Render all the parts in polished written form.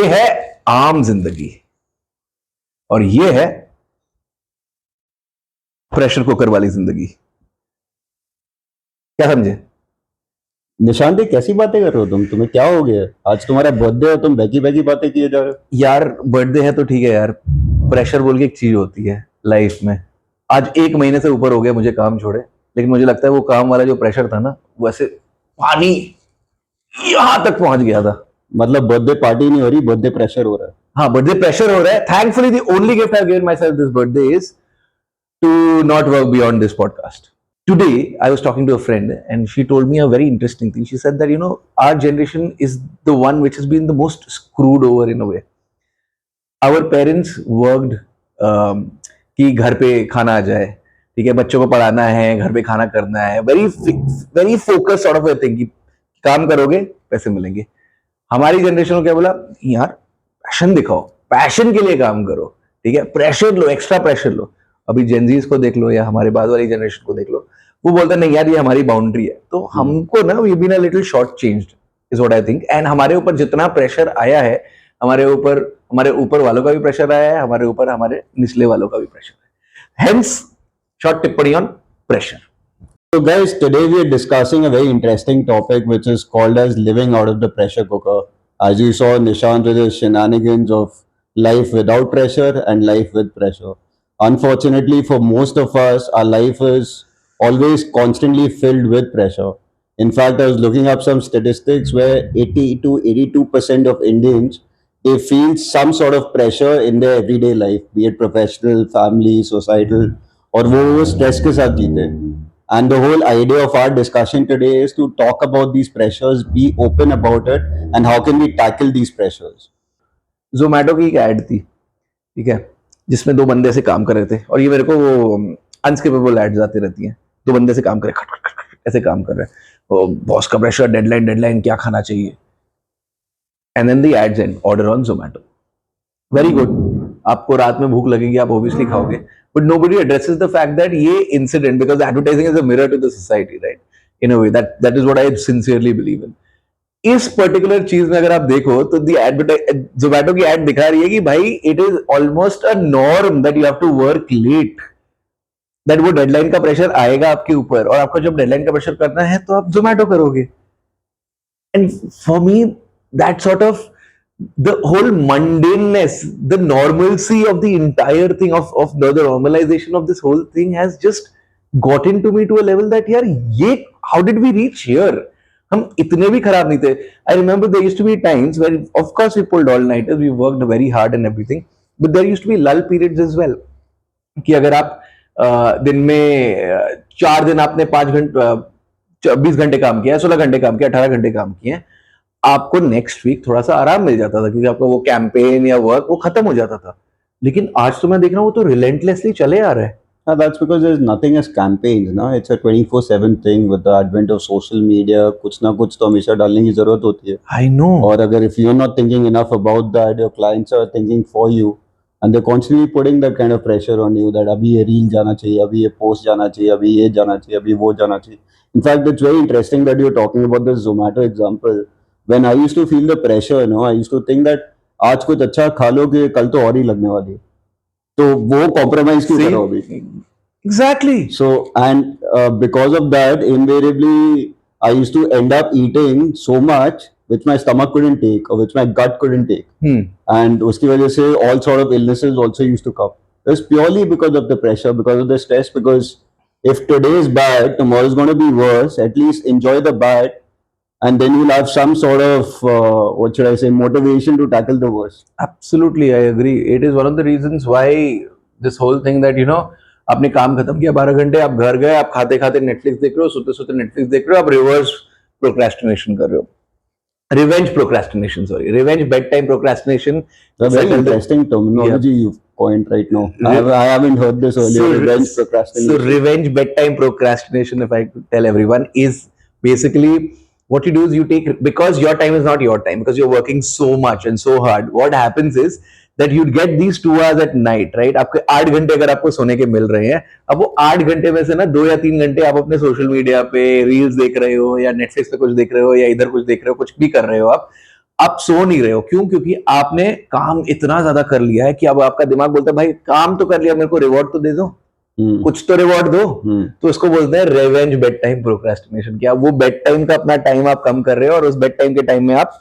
ये है आम जिंदगी और ये है प्रेशर कुकर वाली जिंदगी। क्या समझे? निशांत कैसी बातें कर रहे हो तुम्हें क्या हो गया? आज तुम्हारा बर्थडे है, तुम बैकी बैकी बातें किए जा रहे हो। यार बर्थडे है तो ठीक है यार, प्रेशर बोल के एक चीज होती है लाइफ में। आज 1 महीने से ऊपर हो गया मुझे काम छोड़े, लेकिन मुझे लगता है वो काम वाला जो प्रेशर था ना, वो ऐसे पानी यहां तक पहुंच गया था। मतलब बर्थडे पार्टी नहीं हो रही, बर्थडे प्रेशर हो रहा है। हाँ, बर्थडे प्रेशर हो रहा है। Thankfully the only gift I given my self this birthday is to not work beyond this podcast. Today, I was talking to a friend and she told me a very interesting thing. She said that, our generation is the one which has been the most screwed over in a way. Our parents worked कि घर पे खाना आ जाए, ठीक है, बच्चों को पढ़ाना है, घर पे खाना करना है, very focused sort of a thing कि काम करोगे पैसे मिलेंगे। हमारी जनरेशन को क्या बोला, यार पैशन दिखाओ, पैशन के लिए काम करो, ठीक है, pressure low, extra pressure low. अभी जेनजीज को देख लो या हमारे बाद वाली जनरेशन को देख लो, वो बोलते हैं नहीं यार ये हमारी बाउंड्री है। तो हमको ना we been a little short changed is what I think. And हमारे ऊपर जितना प्रेशर आया है, हमारे ऊपर वालों का भी प्रेशर आया है, हमारे ऊपर हमारे निचले वालों का भी प्रेशर है। हेंस शॉर्ट टिप्पणी on pressure. So guys, today we are discussing a very interesting topic which is called as living out of the pressure cooker. As you saw Nishant with his shenanigans of life without pressure and life with pressure. Unfortunately, for most of us, our life is always constantly filled with pressure. In fact, I was looking up some statistics where 80 to 82% of Indians, they feel some sort of pressure in their everyday life, be it professional, family, societal, और वो stress के साथ जीते। And the whole idea of our discussion today is to talk about these pressures, be open about it, and how can we tackle these pressures. Zomato की एक ad थी, ठीक है, जिसमें 2 बंदे से काम कर रहे थे, और ये मेरे को वो अनस्किपेबल एड्स आती रहती हैं। 2 बंदे से काम कर रहे, खट खट खट ऐसे काम कर रहे हैं, बॉस का प्रेशर, डेडलाइन क्या खाना चाहिए, and then the ads and order on Zomato. Very good, आपको रात में भूख लगेगी, आप ऑब्वियसली खाओगे, but nobody addresses the fact that ये incident, because advertising is a mirror to the society, right, in a way that is what I sincerely believe in. इस particular चीज में अगर आप देखो तो दी एडवर्टाइज जोमेटो की एड दिखा रही है कि भाई it is almost a norm that you have to work late, that वो डेडलाइन का प्रेशर आएगा आपके ऊपर, और आपको जब डेडलाइन का प्रेशर करना है तो आप जोमेटो करोगे। And for me that sort of the whole mundaneness, the normalcy of the entire thing of the normalization of this whole thing has just gotten to me to a level that यार ये how did we reach here? हम इतने भी खराब नहीं थे। I remember there used to be times where of course we pulled all nighters, we worked very hard and everything, but there used to be lull periods as well, कि अगर आप दिन में 4 दिन आपने 5 घंटे 20 घंटे काम किया, 16 घंटे काम किया, 18 घंटे काम किए, आपको नेक्स्ट वीक थोड़ा सा आराम मिल जाता था क्योंकि आपका वो कैंपेन या वर्क वो खत्म हो जाता था। लेकिन आज तो मैं देख रहा हूँ वो तो रिलेंटलेसली चले आ रहा है। That's because there's nothing as campaigns, ना, it's a 24/7 thing with the advent of social media. कुछ ना कुछ तो हमेशा डालने की जरूरत होती है। I know. और अगर if you're not thinking enough about that, your clients are thinking for you, and they're constantly putting that kind of pressure on you that अभी ये reel जाना चाहिए, अभी ये post जाना चाहिए, अभी ये जाना चाहिए, अभी वो जाना चाहिए। In fact, it's very interesting that you're talking about this Zomato example. When I used to feel the pressure, I used to think that आज कुछ अच्छा खा लो कि कल तो और ही लगने वाली है, तो वो compromise क्यों करो अभी? Exactly. So and because of that, invariably I used to end up eating so much which my stomach couldn't take or which my gut couldn't take, and उसकी वजह से all sort of illnesses also used to come. It's purely because of the pressure, because of the stress. Because if today is bad, tomorrow is going to be worse. At least enjoy the bad, and then you'll have some sort of what should I say, motivation to tackle the worst. Absolutely, I agree. It is one of the reasons why this whole thing that आपने काम खत्म किया 12 घंटे, आप घर गए, आप खाते खाते नेटफ्लिक्स देख रहे हो, सोते सोते नेटफ्लिक्स देख रहे हो, आप रिवर्स प्रोक्रेस्टिनेशन कर रहे हो, revenge procrastination, sorry, revenge bed time procrastination. Very interesting terminology you've coined right now. I haven't heard this earlier. So, revenge procrastination. So revenge bedtime procrastination, if I could tell everyone, is basically what you do is you take, because your time is not your time, because you're working so much and so hard, what happens is that you get these 2 hours at night, right? आपके 8 घंटे अगर आपको सोने के मिल रहे हैं, अब वो 8 घंटे में से ना 2 या 3 घंटे आप अपने सोशल मीडिया पे रील्स देख रहे हो, या नेटफ्लिक्स पे कुछ देख रहे हो, या इधर कुछ देख रहे हो, कुछ भी कर रहे हो, आप सो नहीं रहे हो, क्यों? क्योंकि आपने काम इतना ज्यादा कर लिया है कि अब आपका दिमाग बोलता है भाई काम तो कर लिया, मेरे को रिवॉर्ड तो दे दो, कुछ तो रिवॉर्ड दो। तो इसको बोलते हैं रिवेंज बेड टाइम प्रोक्रेस्टिनेशन। क्या वो बेड टाइम का अपना टाइम आप कम कर रहे हो और उस बेड टाइम के टाइम में आप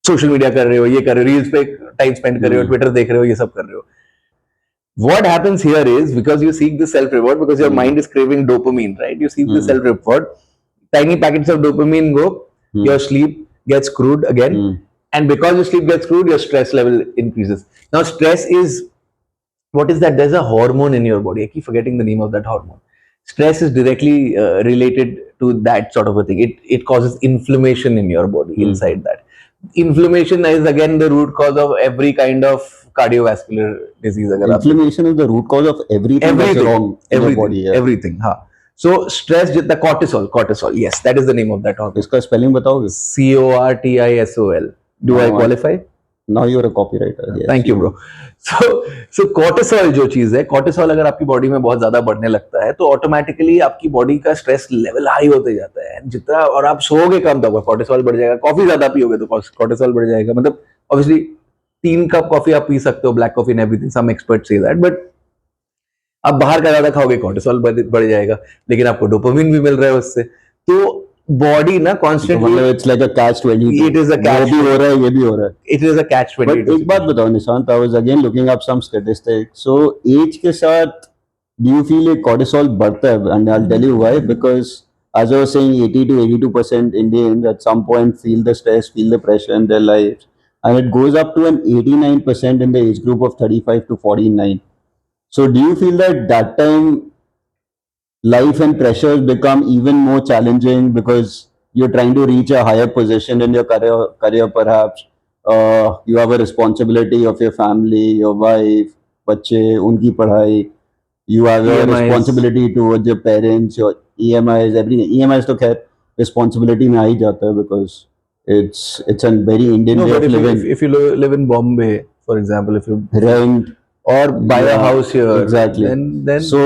सोशल मीडिया कर रहे हो, ये कर रहे हो, रील्स पे टाइम स्पेंड कर रहे हो, ट्विटर देख रहे हो, ये सब कर रहे हो। What happens here is because you seek the self reward, because your mind is craving dopamine, right? You seek the self reward, tiny packets of dopamine go, your sleep gets screwed again, and because your sleep gets screwed, your stress level increases. Now stress is, what is that? There's a hormone in your body. I keep forgetting the name of that hormone. Stress is directly related to that sort of a thing. It causes inflammation in your body inside that. Inflammation is again the root cause of every kind of cardiovascular disease. Inflammation is the root cause of everything that's wrong in your body. Everything. हाँ. So stress जितना cortisol. Yes, that is the name of that hormone. इसका spelling बताओगे? cortisol. Do I qualify? Now you're a copywriter. Yes. Thank you, bro. So cortisol जो चीज है, cortisol अगर आपकी body में बहुत ज्यादा बढ़ने लगता है तो ऑटोमेटिकली आपकी बॉडी का स्ट्रेस लेवल हाई होते जाता है। जितना और आप सोओगे कम तो cortisol बढ़ जाएगा। कॉफी ज्यादा पियोगे तो cortisol बढ़ जाएगा। मतलब ऑब्वियसली 3 कप कॉफी आप पी सकते हो, black coffee and everything, some experts से दैट, बट आप बाहर का ज्यादा खाओगे cortisol बढ़ जाएगा, लेकिन आपको डोपामिन भी मिल रहा है उससे। तो बॉडी ना constantly, it's like a catch 22। It is a catch, भी हो रहा है, ये भी हो रहा है, it is a catch 22। But एक बात बताओ Nishant, I was again looking up some statistics. So age के साथ डू यू फील cortisol बढ़ता है? And I will tell you why, because as I was saying, 80 to 82% Indians at some point feel the stress, feel the pressure in their lives, and it goes up to an 89% in the age group of 35 to 49. So do you feel that that time life and pressures become even more challenging because you're trying to reach a higher position in your career perhaps? You have a responsibility of your family, your wife, बच्चे, उनकी पढ़ाई, you have a EMIs. responsibility towards your parents, your EMIs, everything. EMIs तो खैर responsibility में आ ही जाता है because it's a very Indian No, way but of living. if you live in Bombay, for example, if you Rent, or buy a house here, exactly. Then So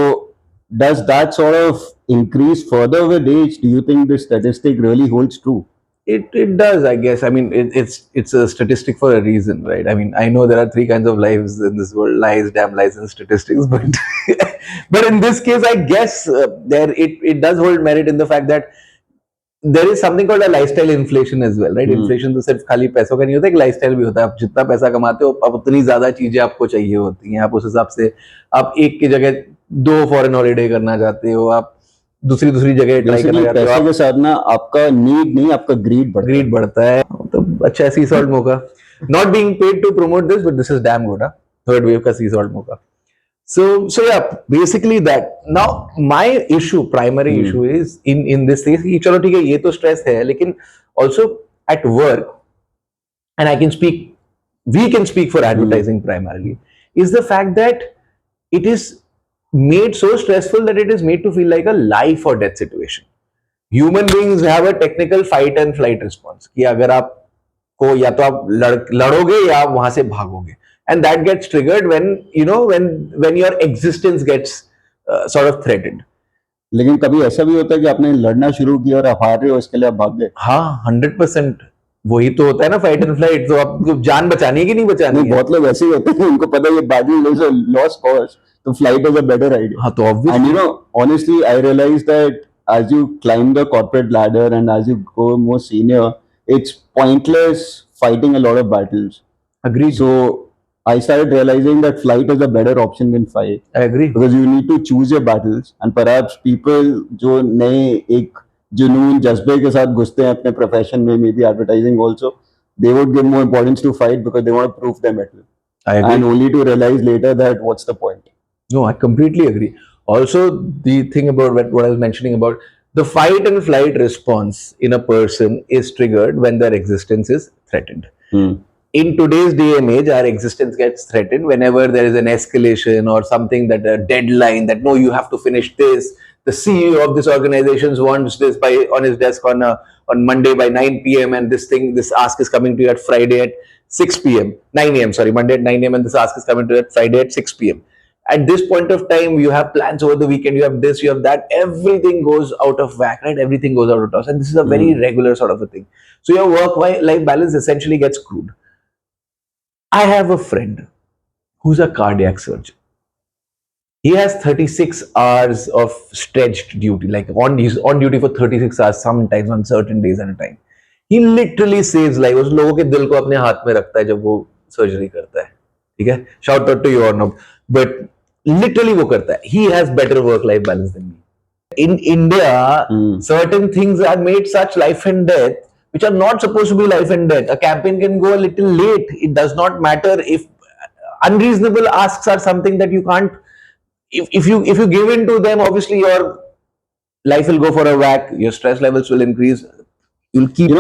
does that sort of increase further with age? Do you think this statistic really holds true? it does, I guess. I mean, it's a statistic for a reason, right? I mean, I know there are 3 kinds of lives in this world: lies, damn lies, and statistics. But but in this case, I guess there it does hold merit in the fact that there is something called a lifestyle inflation as well, right? Inflation तो सिर्फ खाली पैसों का नहीं होता, एक lifestyle भी होता है। आप जितना पैसा कमाते हो, अब उतनी ज्यादा चीजें आपको चाहिए होती हैं। आप उस हिसाब से आप एक की जगह 2 फॉरेन हॉलीडे करना चाहते हो, आप दूसरी जगह ट्राई करना चाहते हो। पैसे के साथ ना आपका नीड नहीं, आपका ग्रीड बढ़ता है। तो अच्छा है sea salt mocha, not being paid to promote this, but this is damn good. Third wave का sea salt mocha. So yeah, basically that. Now my primary issue is in this thing कि चलो ठीक है, ये तो stress है, लेकिन also at work, and we can speak for advertising primarily, is the fact that it is made so stressful that it is made to feel like a life or death situation. Human beings have a technical fight and flight response कि अगर आपको या तो आप लड़ोगे या आप वहां से भागोगे, and that gets triggered when your existence gets sort of threatened. लेकिन कभी ऐसा भी होता है कि आपने लड़ना शुरू किया और आप हार रहे हो, इसके लिए आप भाग गए? हाँ, 100%। वही तो होता है ना फाइट एंड फ्लाइट। तो आपको जान बचानी है कि नहीं बचानी है? बहुत लोग ऐसे ही होते हैं, उनको पता है ये battle is a lost cause, तो flight is a better idea. हाँ, तो obviously, and honestly I realized that as you climb the corporate ladder and as you go more senior, it's pointless fighting a lot of battles. Agreed. So I started realizing that flight is a better option than fight. I agree. Because you need to choose your battles, and perhaps people जो नए एक जुनून जज्बे के साथ घुसते हैं अपने प्रोफेशन में, maybe advertising also, they would give more importance to fight because they want to prove their mettle. I agree. And only to realize later that what's the point. No, I completely agree. Also, the thing about what I was mentioning about the fight and flight response in a person is triggered when their existence is threatened. In today's day and age, our existence gets threatened whenever there is an escalation or something, that a deadline, that no, you have to finish this. The CEO of this organization wants this on his desk on Monday by 9 p.m. and this ask is coming to you at Friday at 6 p.m. 9 a.m. Sorry, Monday at 9 a.m. and this ask is coming to you at Friday at 6 p.m. at this point of time you have plans over the weekend, you have this, you have that, everything goes out of whack, right? Everything goes out of toss, and this is a very regular sort of a thing. So your work life balance essentially gets screwed. I have a friend who's a cardiac surgeon. He has 36 hours of stretched duty, like he's on duty for 36 hours sometimes on certain days at a time. He literally saves life. उस लोगों के दिल को अपने हाथ में रखता है जब वो सर्जरी करता है, ठीक है? Shout out to you Arnab, but literally वो करता है. He has better work-life balance than me. In India, certain things are made such life and death, which are not supposed to be life and death. A campaign can go a little late. It does not matter if unreasonable asks are something that you can't. If you give in to them, obviously your life will go for a whack. Your stress levels will increase. You'll keep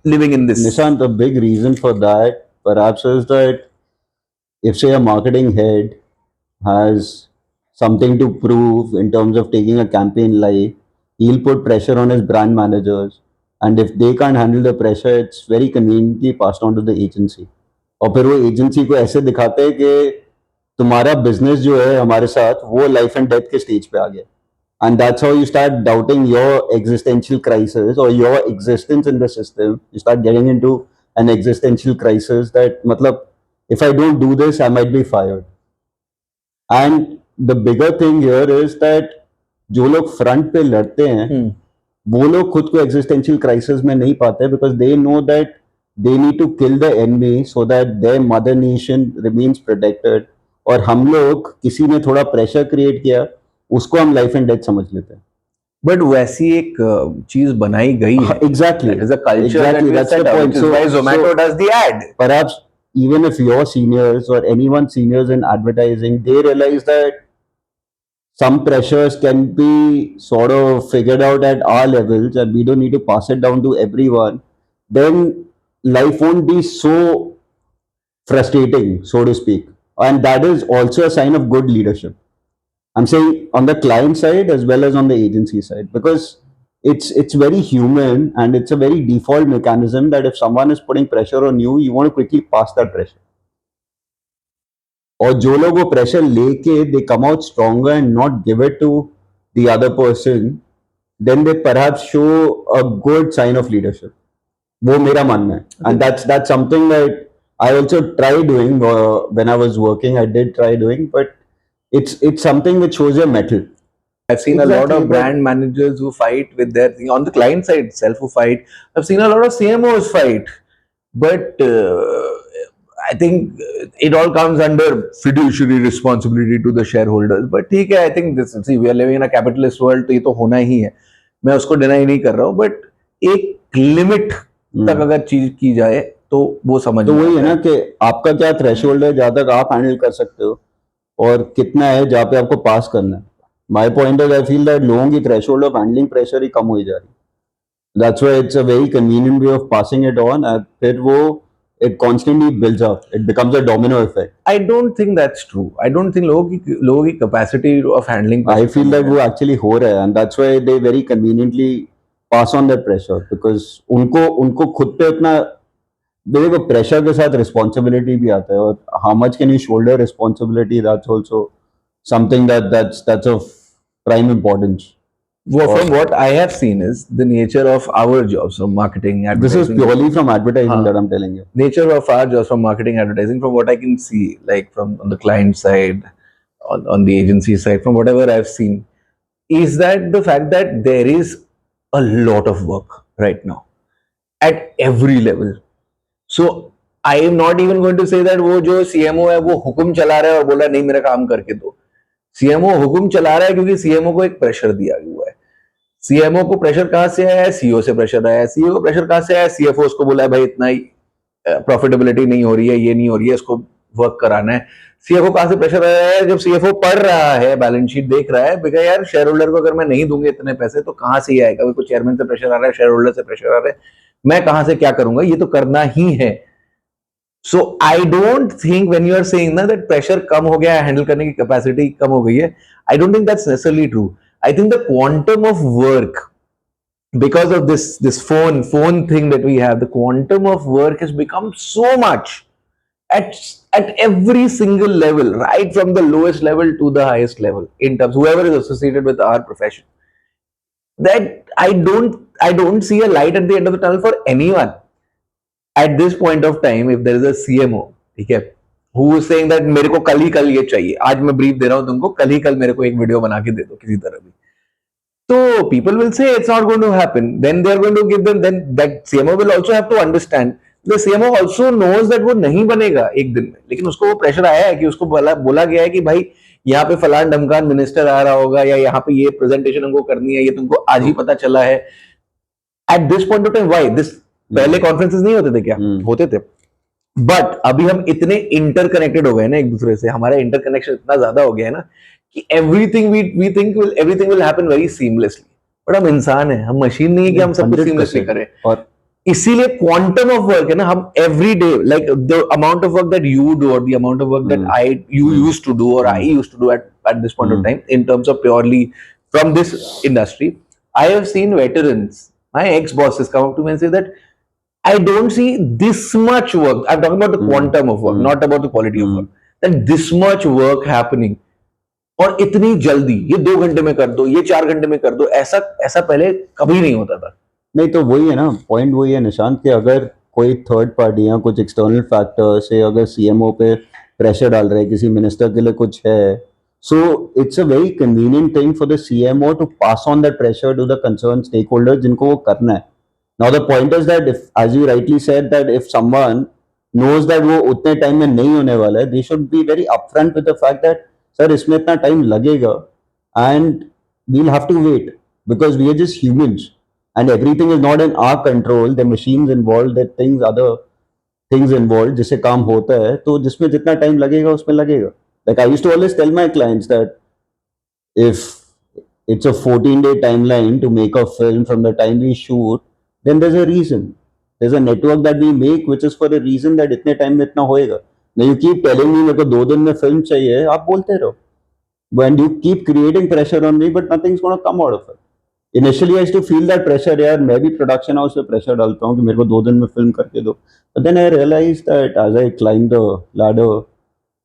living in this. Nishant, the big reason for that perhaps is that if, say, a marketing head has something to prove in terms of taking a campaign live, he'll put pressure on his brand managers. And if they can't handle the pressure, it's very conveniently passed on to the agency. और फिर वो agency को ऐसे दिखाते हैं कि तुम्हारा business जो है हमारे साथ वो लाइफ एंड डेथ के स्टेज पे आ गया. And that's how you start doubting your existential crisis or your existence in the system. You start getting into an existential crisis that, matlab, if I don't do this, I might be fired. And the bigger thing here is that जो लोग front पे लड़ते हैं वो लोग खुद को existential crisis में नहीं पाते because they know that they need to kill the enemy so that their mother nation remains protected. और हम लोग किसी ने थोड़ा प्रेशर क्रिएट किया उसको हम लाइफ एंड डेथ समझ लेते हैं. बट वैसी एक चीज बनाई गई है. Exactly. That is a culture Exactly. that That's the point. which is why Zomato does the ad. Perhaps even if your seniors or anyone seniors in advertising, they realize that some pressures can be sort of figured out at our levels and we don't need to pass it down to everyone, then life won't be so frustrating, so to speak. And that is also a sign of good leadership. I'm saying on the client side as well as on the agency side, because it's very human and it's a very default mechanism that if someone is putting pressure on you, you want to quickly pass that pressure. और जो लोग वो pressure लेके they come out stronger and not give it to the other person, then they perhaps show a good sign of leadership. वो मेरा मानना है. And that's something that I also tried doing when I was working. I did try doing, but it's something which shows your mettle. I've seen a lot of brand managers who fight with their thing on the client side itself who fight. I've seen a lot of CMOs fight, but I think it all comes under fiduciary responsibility to the shareholders. But ठीक है, I think this, see, we are living in a capitalist world, तो ये तो होना ही है. मैं उसको deny नहीं कर रहा हूँ, but एक लिमिट तक अगर चीज की जाए तो वो समझ. तो वही है ना कि आपका क्या थ्रेशोल्ड है जहां तक आप हैंडल कर सकते हो और कितना है जहाँ पे आपको पास करना है. My point is I feel that लोगों की थ्रेशोल्ड ऑफ हैंडलिंग प्रेशर ही कम हो जा रही है. That's why it's a very convenient way of passing it on and फिर वो it constantly builds up. It becomes a domino effect. I don't think that's true. I don't think लोगों की capacity of handling. I feel that वो actually हो रहा है and that's why they very conveniently pass on that pressure because उनको खुद पे इतना देखो प्रेशर के साथ रिस्पॉन्सिबिलिटी भी आता है और how much can you shoulder responsibility, that's also something that's of prime importance. Well, from what I have seen is the nature of our jobs from marketing, this is advertising. purely from advertising that I'm telling you. Nature of our jobs from marketing, advertising, from what I can see, like from on the client side, on the agency side, from whatever I've seen, is that the fact that there is a lot of work right now at every level. So I am not even going to say that वो जो CMO है वो हुक्म चला रहा है और बोला नहीं मेरा काम करके दो. CMO हुक्म चला रहा है क्योंकि CMO को एक प्रेशर दिया हुआ है. CMO को प्रेशर कहाँ से आया है? CEO से प्रेशर आया है. CEO को प्रेशर कहाँ से आया है? CFO को बोला है भाई इतना ही प्रॉफिटेबिलिटी नहीं हो रही है, ये नहीं हो रही है, इसको वर्क कराना है. CFO कहाँ से प्रेशर आया है? जब CFO पढ़ रहा है, बैलेंस शीट देख रहा है, बिकॉज़ यार शेयर होल्डर को अगर मैं नहीं दूंगा इतने पैसे तो कहाँ से ही आएगा? कोई चेयरमैन से प्रेशर आ रहा है, शेयर होल्डर से प्रेशर आ रहा है, मैं कहाँ से क्या करूंगा? ये तो करना ही है. So I don't think when you are saying that pressure कम हो गया है, हैंडल करने की कैपेसिटी कम हो गई है, I don't think that's necessarily true. I think the quantum of work, because of this phone thing that we have, the quantum of work has become so much at at every single level, right from the lowest level to the highest level, in terms whoever is associated with our profession, that I don't see a light at the end of the tunnel for anyone at this point of time. If there is a CMO, ठीक है, who is saying that मेरे को कल ही कल ये चाहिए, आज मैं ब्रीफ दे रहा हूँ तुमको, कल ही कल मेरे को एक वीडियो बना के दे दो किसी तरह भी, so people will say it's not going to happen. Then they are going to give them. Then that CMO will also have to understand. The CMO also knows that वो नहीं बनेगा एक दिन में, लेकिन उसको वो प्रेशर आया है कि उसको बोला गया है कि भाई यहाँ पे फलान ढमकान मिनिस्टर आ रहा होगा या यहाँ पे ये प्रेजेंटेशन हमको करनी है, ये तुमको आज ही पता चला है. At this point of time, why this? पहले कॉन्फ्रेंसेस नहीं होते थे क्या? होते थे. बट अभी हम इतने इंटरकनेक्टेड हो गए ना एक दूसरे से, हमारा इंटरकनेक्शन इतना ज्यादा हो गया है ना कि everything we think everything will happen very seamlessly. But हम इंसान हैं, हम मशीन नहीं है कि हम सब कुछ सीमलेसली करें. और इसीलिए क्वांटम ऑफ वर्क है ना, हम every day, like the amount of work that you do और the amount of work that you used to do और I used to do at this point of time in terms of purely from this industry. I have seen veterans, my ex-bosses come up to me and say that I don't see this much work. I'm talking about the quantum of work, not about the quality of work. That this much work happening और इतनी जल्दी, ये 2 घंटे में कर दो, ये 4 घंटे में कर दो, ऐसा पहले कभी नहीं होता था. नहीं तो वही है ना, पॉइंट वही है निशांत, कि अगर कोई थर्ड पार्टी या कुछ एक्सटर्नल फैक्टर से अगर सीएमओ पे प्रेशर डाल रहे हैं, किसी मिनिस्टर के लिए कुछ है, so it's a very convenient thing for the CMO to pass on that pressure to the concerned stakeholders जिनको वो करना है. Now the point is that if, as you rightly said, that if someone knows that वो उतने time में नहीं होने वाला है, they should be very upfront with the fact that sir इसमें इतना टाइम लगेगा and we'll have to wait because we are just humans and everything is not in our control. The machines involved, the things, other things involved जिससे काम होता है, तो जिसमें जितना टाइम लगेगा उसमें लगेगा. Like I used to always tell my clients that if it's a 14-day timeline to make a film from the time we shoot, then there's a reason. There's a network that we make which is for a reason that इतने time में इतना होएगा. Now you keep telling me मेरे को 2 दिन में film चाहिए, आप बोलते रहो. And you keep creating pressure on me, but nothing's gonna come out of it. Initially I used to feel that pressure, यार मैं भी production house पे pressure डालता हूँ कि मेरे को 2 दिन में फिल्म करके दो. But then I realized that as I climbed the ladder,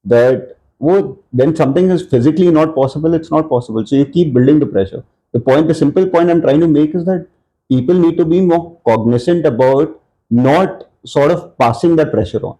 that when something is physically not possible, it's not possible. So you keep building the pressure. The simple point I'm trying to make is that people need to be more cognizant about not sort of passing that pressure on.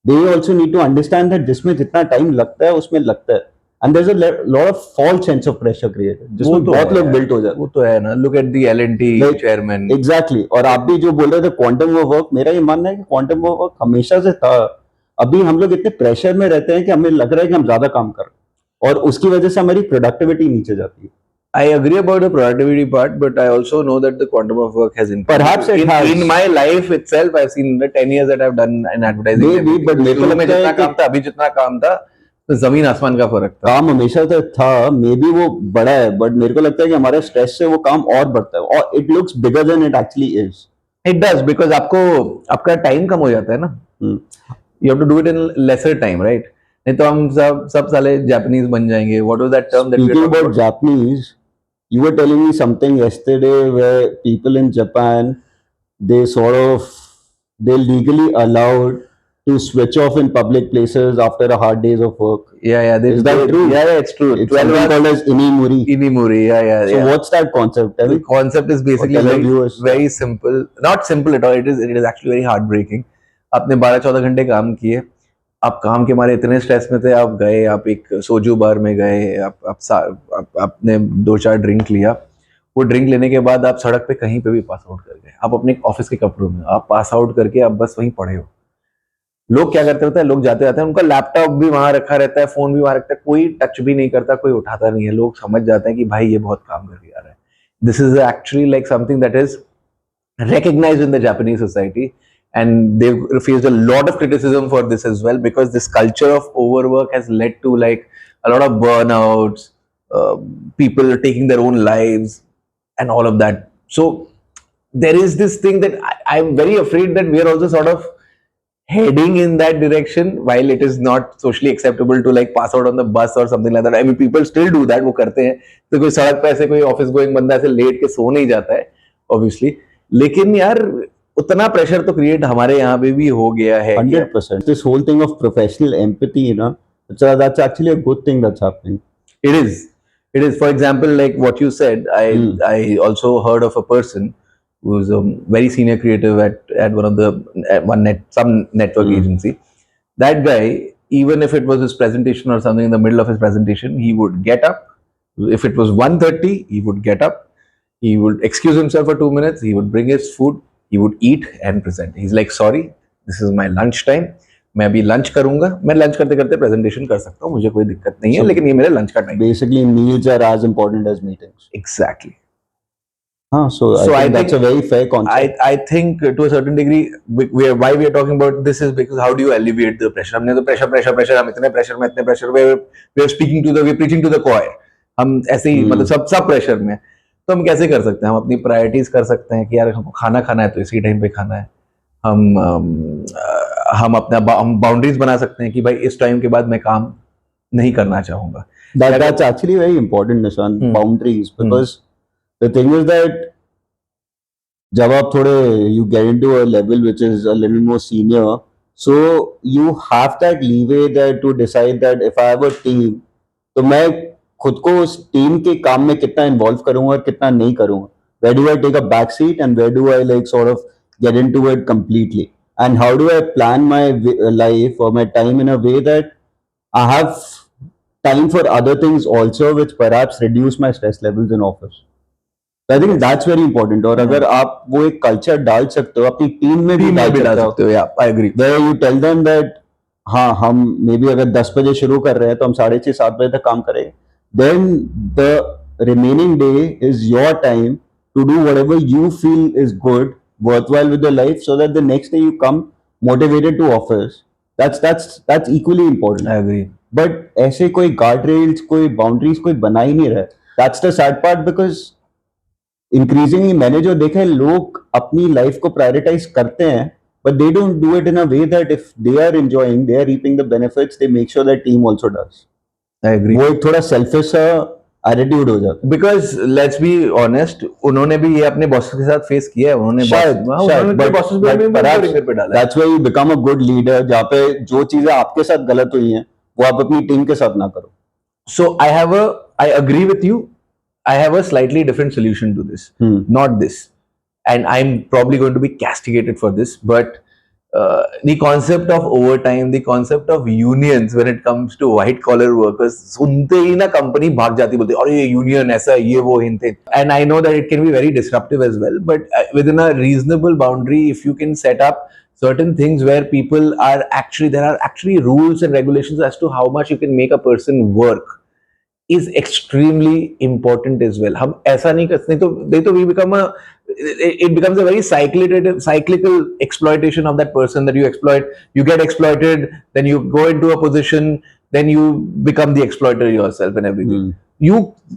They also need to understand that जिसमें जितना time लगता है उसमें लगता है. And there's a lot of false sense of pressure created. जिसमें बहुत लोग built हो जाते हैं. वो तो है ना. Look at the L&T chairman. Exactly. और आप भी जो बोल रहे थे quantum of work, मेरा ये मानना है कि quantum of work हमेशा से था. अभी हम लोग इतने प्रेशर में रहते हैं कि हमें लग रहा है कि हम ज्यादा काम कर रहे हैं और उसकी वजह से हमारी प्रोडक्टिविटी नीचे जाती है. I agree about the productivity part, but I also know that the quantum of work has increased. Perhaps it has. In my life itself, I've seen the 10 years that I've done in advertising. Maybe, but मेरे को जितना काम था, अभी जितना काम था, तो जमीन आसमान का फर्क था. काम हमेशा से था, मे बी वो बड़ा है, बट मेरे को लगता है कि हमारे स्ट्रेस से वो काम और बढ़ता है और it looks bigger than it actually is. It does, because आपका टाइम कम हो जाता है ना. You have to do it in lesser time, right? नहीं तो हम सब साले जापानीज बन जाएंगे. What was that term that we were talking about? Japanese, you were telling me something yesterday where people in Japan, they're legally allowed to switch off in public places after a hard days of work. Yeah. Is that true? Yeah, it's true. It's something called as inimuri. Inimuri, yeah. So what's that concept? The concept is basically very simple. Not simple at all. It is actually very heartbreaking. आपने 12-14 घंटे काम किए, आप काम के मारे इतने stress में थे, आप गए, आप एक सोजू बार में गए, आपने 2-4 ड्रिंक लिया. वो ड्रिंक लेने के बाद आप सड़क पे कहीं पे भी पास आउट कर गए. आप अपने ऑफिस के कपड़ों में आप पास आउट करके आप बस वहीं पड़े हो. लोग क्या करते होते हैं, लोग जाते जाते हैं, उनका लैपटॉप भी वहां रखा रहता है, फोन भी वहां रखता है, कोई टच भी नहीं करता, कोई उठाता नहीं है. लोग समझ जाते हैं कि भाई ये बहुत काम करके आ रहा है. This is actually like something that is recognized in the Japanese society, and they've faced a lot of criticism for this as well, because this culture of overwork has led to like a lot of burnouts, people taking their own lives and all of that. So there is this thing that I'm very afraid that we are also sort of heading in that direction, while it is not socially acceptable to like pass out on the bus or something like that. I mean, people still do that, वो करते हैं. तो कोई सड़क पे ऐसे कोई office going बंदा ऐसे लेट के सो नहीं जाता है obviously, लेकिन यार उतना प्रेशर तो क्रिएट हमारे यहाँ पे भी हो गया है कि 100%. This whole thing of professional empathy, you know, that's actually a good thing that's happening. it is. It is. For example, like what you said, I also heard of a person who's a very senior creative at one of the at some network agency. That guy, even if it was his presentation or something in the middle of his presentation, he would get up. If it was 1:30, he would get up. He would excuse himself for 2 minutes. He would bring his food. He would eat and present. He's like, sorry, this is my lunch time. मैं अभी lunch करूंगा. मैं lunch करते करते presentation कर सकता हूँ, मुझे कोई दिक्कत नहीं है, So, लेकिन ये मेरे लंच का time. Basically, meals are as important as meetings. Exactly. So I think that's a very fair concept. I think to a certain degree, why we are talking about this is because how do you alleviate the pressure? हमने तो pressure हम इतने pressure we are speaking to we are preaching to the choir. हम ऐसे ही मतलब सब pressure में. तो हम कैसे कर सकते हैं? हम अपनी प्रायोरिटीज कर सकते हैं कि यार हमको खाना खाना है तो इसी टाइम पे खाना है. हम अपना बाउंड्रीज बना सकते हैं कि भाई इस टाइम के बाद मैं काम नहीं करना चाहूंगा. That's actually very important, Nishan. Boundaries, because the thing is that जब आप थोड़े you get into a level which is a little more senior, so you have that leeway that to decide that if I have a team, तो मैं खुद को उस team के काम में कितना इन्वॉल्व करूंगा और कितना नहीं करूंगा. Where do I take a back seat and where do I like sort of get into it completely? And how do I plan my life or my time in a way that I have time for other things also, which perhaps reduce my stress levels in office. So I think that's very important. और अगर आप वो एक culture डाल सकते हो अपनी team में भी डाल सकते हो. Yeah, I agree. Where you tell them that हाँ हम मे बी अगर 10 बजे शुरू कर रहे हैं तो हम 6:30-7 बजे तक काम करेंगे. Then the remaining day is your time to do whatever you feel is good, worthwhile with your life, so that the next day you come motivated to office. That's equally important. I agree. But ऐसे कोई guard rails, कोई boundaries कोई बना ही नहीं रहा. That's the sad part, because increasingly मैंने जो देखा है लोग अपनी लाइफ को प्रायोरिटाइज करते हैं, but they don't do it in a way that if they are enjoying, they are reaping the benefits, they make sure that team also does. I agree. वो एक थोड़ा selfish एटीट्यूड हो जाता है. Because let's be honest, उन्होंने भी ये अपने बॉसेस के साथ फेस किया है. उन्होंने that's where you become a good leader, जहाँ पे जो चीजें आपके साथ गलत हुई हैं वो आप अपनी टीम के साथ ना करो. So I agree with you. I have a slightly different solution to this. Not this, and I'm probably going to be castigated for this, but the concept of overtime, the concept of unions when it comes to white collar workers, सुनते ही ना company भाग जाती, बोलती और ये union ऐसा ये वो हिंते. And I know that it can be very disruptive as well, but within a reasonable boundary, if you can set up certain things where people are actually, there are actually rules and regulations as to how much you can make a person work, is extremely important as well. हम ऐसा नहीं करते तो we become it becomes a very cyclical exploitation of that person that you exploit. You get exploited, then you go into a position, then you become the exploiter yourself and everything.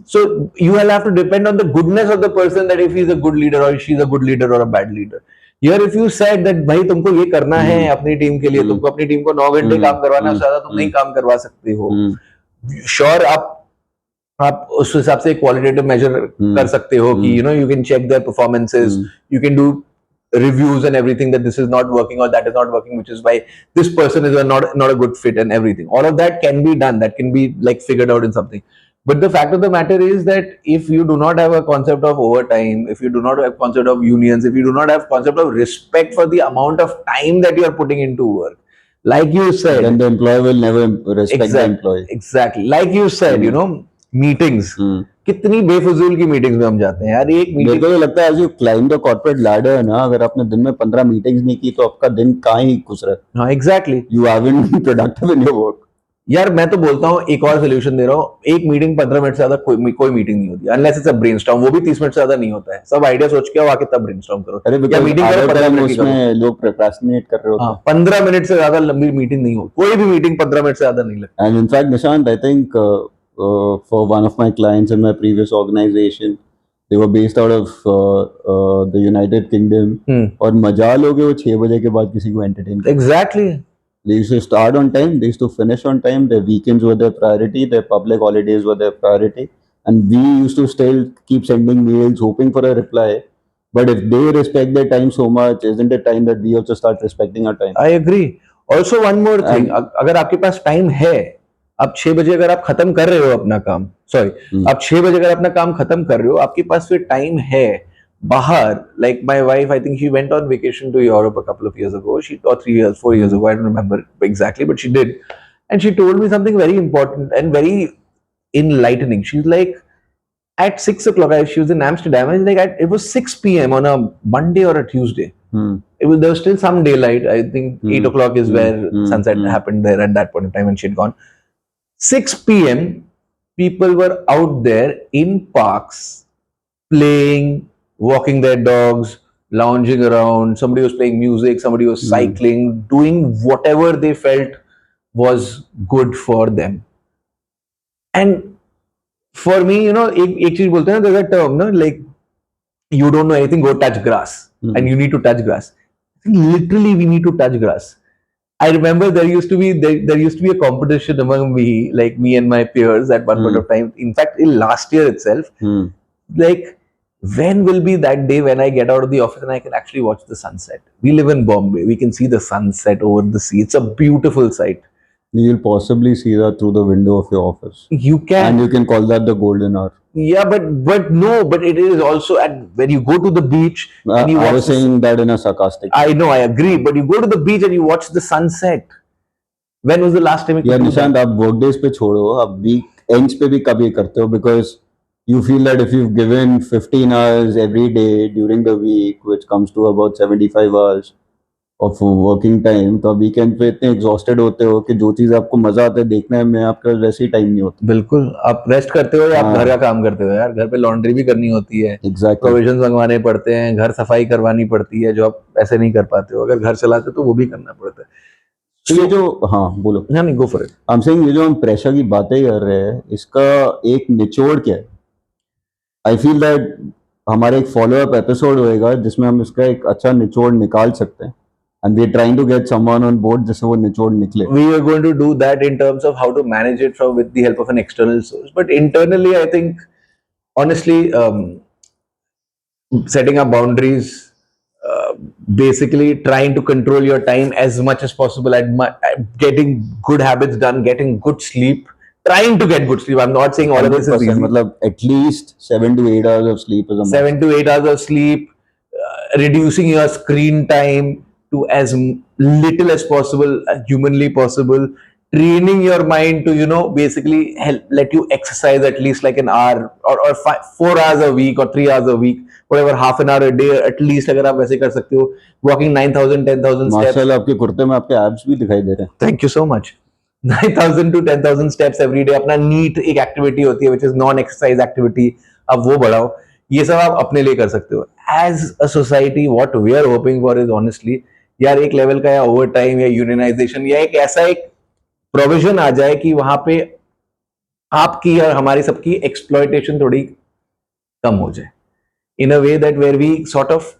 So you will have to depend on the goodness of the person, that if he's a good leader or she's a good leader or a bad leader. Here if you said that भाई तुमको ये करना है अपनी team के लिए, तुमको अपनी टीम को 9 घंटे काम करवाना है, ज्यादा तुम नहीं काम करवा सकते हो. Sure, आप उस हिसाब से क्वालिटेटिव मेजर कर सकते हो कि you can check their performances, you can do reviews and everything, that this is not working or that is not working, which is why this person is not a good fit and everything. All of that can be done, that can be like figured out in something. But the fact of the matter is that if you do not have a concept of overtime, if you do not have concept of unions, if you do not have concept of respect for the amount of time that you are putting into work, like you said, then the employer will never respect the employee. Exactly. Like you said, meetings, कितनी बेफजूल की meetings में हम जाते हैं यार. एक meeting मेरे को लगता है as you climb the corporate ladder ना, अगर आपने दिन में 15 मीटिंग्स नहीं की तो आपका दिन कहाँ ही खुश रहा. हाँ, exactly. You haven't been productive in your work. यार मैं तो बोलता हूँ एक और सोल्यूशन दे रहा हूँ. एक मीटिंग 15 मिनट से ज्यादा कोई मीटिंग नहीं होती, अनलेस इट्स अ ब्रेनस्टॉर्म. वो भी 30 मिनट से ज्यादा नहीं होता है. सब आइडिया सोच के आओ, आके तब ब्रेनस्टॉर्म करो. अरे या मीटिंग करो 15 मिनट की करो. लोग प्रोक्रेस्टिनेट कर रहे होते हैं. 15 मिनट से ज्यादा लंबी मीटिंग नहीं हो, कोई भी मीटिंग 15 मिनट से ज्यादा नहीं लगती. And in fact, Nishant, I think for one of my clients in my previous organization, they were based out of the United Kingdom. और मजाल हो गए वो 6 बजे के बाद किसी को entertain. Exactly. They used to start on time, they used to finish on time, their weekends were their priority, their public holidays were their priority, and we used to still keep sending mails hoping for a reply, But if they respect their time so much, isn't it time that we also start respecting our time? I agree. Also one more thing, And अगर आपके पास time है, आप 6 बजे अगर आप खत्म कर रहे हो अपना काम, सॉरी, आप 6 बजे अगर अपना काम खत्म कर रहे हो, आपके पास फिर टाइम है बाहर. Like my wife, I think she went on vacation to Europe a couple of years ago. She or 3 years, 4 years ago, I don't remember exactly, but she did, and she told me something very important and very enlightening. She's like, at 6 o'clock, she was in Amsterdam, and like it was 6 p.m. on a Monday or a Tuesday. There was still some daylight. I think 8 o'clock is where sunset happened there at that point in time, and she'd gone. 6 p.m. people were out there in parks playing, walking their dogs, lounging around. Somebody was playing music, somebody was cycling, doing whatever they felt was good for them. And for me, एक चीज बोलते हैं ना, there's a term, no, like you don't know anything, go touch grass, and you need to touch grass. Literally, we need to touch grass. I remember there used to be a competition among me, like me and my peers at one point of time. In fact, in last year itself, like when will be that day when I get out of the office and I can actually watch the sunset? We live in Bombay. We can see the sunset over the sea. It's a beautiful sight. You'll possibly see that through the window of your office. You can. And you can call that the golden hour. Yeah, but it is also at when you go to the beach and you I watch was saying that in a sarcastic way. I know, I agree, but you go to the beach and you watch the sunset. When was the last time you Yeah, could do Nishant, that? आप work days पे छोड़ो, आप week ends पे भी कभी करते हो, because you feel that if you've given 15 hours every day during the week, which comes to about 75 hours of working time, तो वीकेंड पे इतने एग्जॉस्टेड होते हो कि जो चीज़ आपको मजा आता है देखने में, आपका वैसे ही टाइम नहीं होता. बिल्कुल, आप रेस्ट करते हो या आप हाँ. घर का काम करते हो यार? घर पे लॉन्ड्री भी करनी होती है, Exactly. प्रोविजन मंगवाने पड़ते हैं, घर सफाई करवानी पड़ती है, जो आप ऐसे नहीं कर पाते हो. अगर घर चलाते हो तो वो भी करना पड़ता है. तो ये जो, हाँ बोलो. नहीं, go for it. I am saying, ये जो हम प्रेशर की बातें कर रहे हैं, इसका एक निचोड़ क्या है? आई फील दैट हमारा एक फॉलो अप एपिसोड होएगा जिसमें हम इसका एक अच्छा निचोड़ निकाल सकते हैं. And we are trying to get someone on board जिससे वो निचोड़ निकले. We are going to do that in terms of how to manage it with the help of an external source. But internally, I think, honestly, setting up boundaries, basically trying to control your time as much as possible, getting good habits done, getting good sleep, trying to get good sleep. I'm not saying all of this is easy. मतलब at least 7 to 8 hours of sleep is a must. 7 to 8 hours of sleep, reducing your screen time to as little as possible, humanly possible, training your mind to basically let you exercise at least like an hour or 4 hours a week or 3 hours a week, whatever, half an hour a day at least. अगर आप वैसे कर सकते हो, walking 9,000 10,000 steps. माशाल्लाह, आपके कुर्ते में आपके abs भी दिखाई दे रहे हैं. Thank you so much. 9,000 to 10,000 steps every day. अपना neat एक activity होती है which is non-exercise activity, अब वो बढ़ाओ. ये सब आप अपने लिए कर सकते हो. As a society, what we are hoping for is honestly, यार एक लेवल का या ओवर टाइम या यूनियनाइजेशन या एक ऐसा एक प्रोविजन आ जाए कि वहां पे आपकी और हमारी सबकी एक्सप्लॉयटेशन थोड़ी कम हो जाए, in a way that where we sort of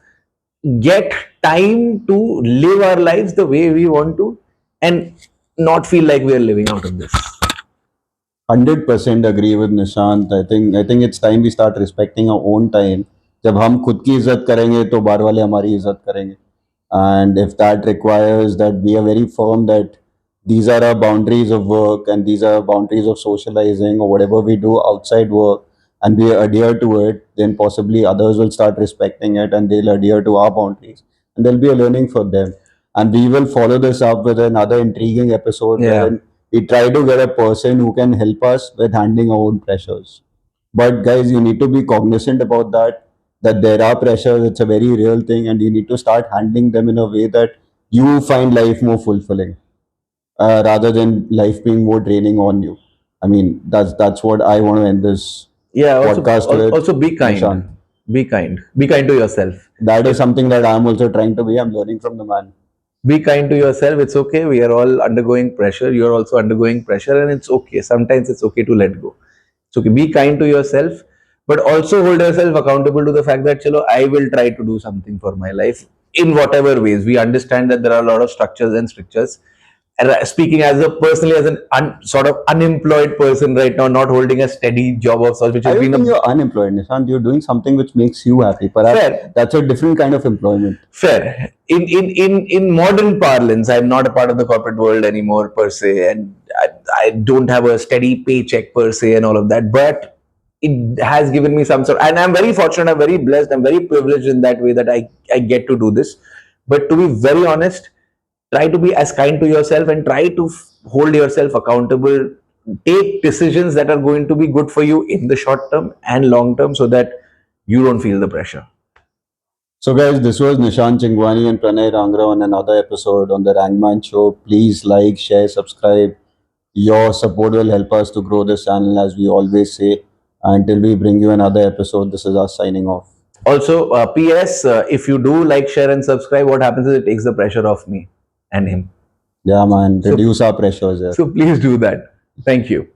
get time to live our lives the way we want to and not feel like we are living out of this. 100% agree with Nishant. I think it's time we start respecting our own time. जब हम खुद की इज्जत करेंगे तो बाहर वाले हमारी इज्जत करेंगे. And if that requires that we are very firm that these are our boundaries of work and these are our boundaries of socializing or whatever we do outside work, and we adhere to it, then possibly others will start respecting it and they'll adhere to our boundaries, and there'll be a learning for them. And we will follow this up with another intriguing episode wherein we try to get a person who can help us with handling our own pressures. But guys, you need to be cognizant about that there are pressures. It's a very real thing, and you need to start handling them in a way that you find life more fulfilling, rather than life being more draining on you. I mean, that's what I want to end this podcast with. Also be kind. Nishant. Be kind. Be kind to yourself. That is something that I'm also trying to be. I'm learning from the man. Be kind to yourself. It's okay. We are all undergoing pressure. You're also undergoing pressure, and it's okay. Sometimes it's okay to let go. It's okay. Be kind to yourself, but also hold yourself accountable to the fact that, chalo, I will try to do something for my life in whatever ways. We understand that there are a lot of structures and strictures. speaking as a personally as an sort of unemployed person right now, not holding a steady job of sorts, which I has don't been think you're unemployed, Nishant. You're doing something which makes you happy. Perhaps fair. that's a different kind of employment. Fair. In modern parlance, I'm not a part of the corporate world anymore per se, and I don't have a steady paycheck per se and all of that. But it has given me some sort, and I'm very fortunate. I'm very blessed. I'm very privileged in that way that I get to do this. But to be very honest, try to be as kind to yourself and try to hold yourself accountable. Take decisions that are going to be good for you in the short term and long term, so that you don't feel the pressure. So, guys, this was Nishant Chingwani and Pranay Rangra on another episode on the Rangman Show. Please like, share, subscribe. Your support will help us to grow this channel, as we always say. Until we bring you another episode, this is us signing off. Also, PS, if you do like, share, and subscribe, what happens is it takes the pressure off me and him. Yeah, man, reduce our pressures here. So please do that. Thank you.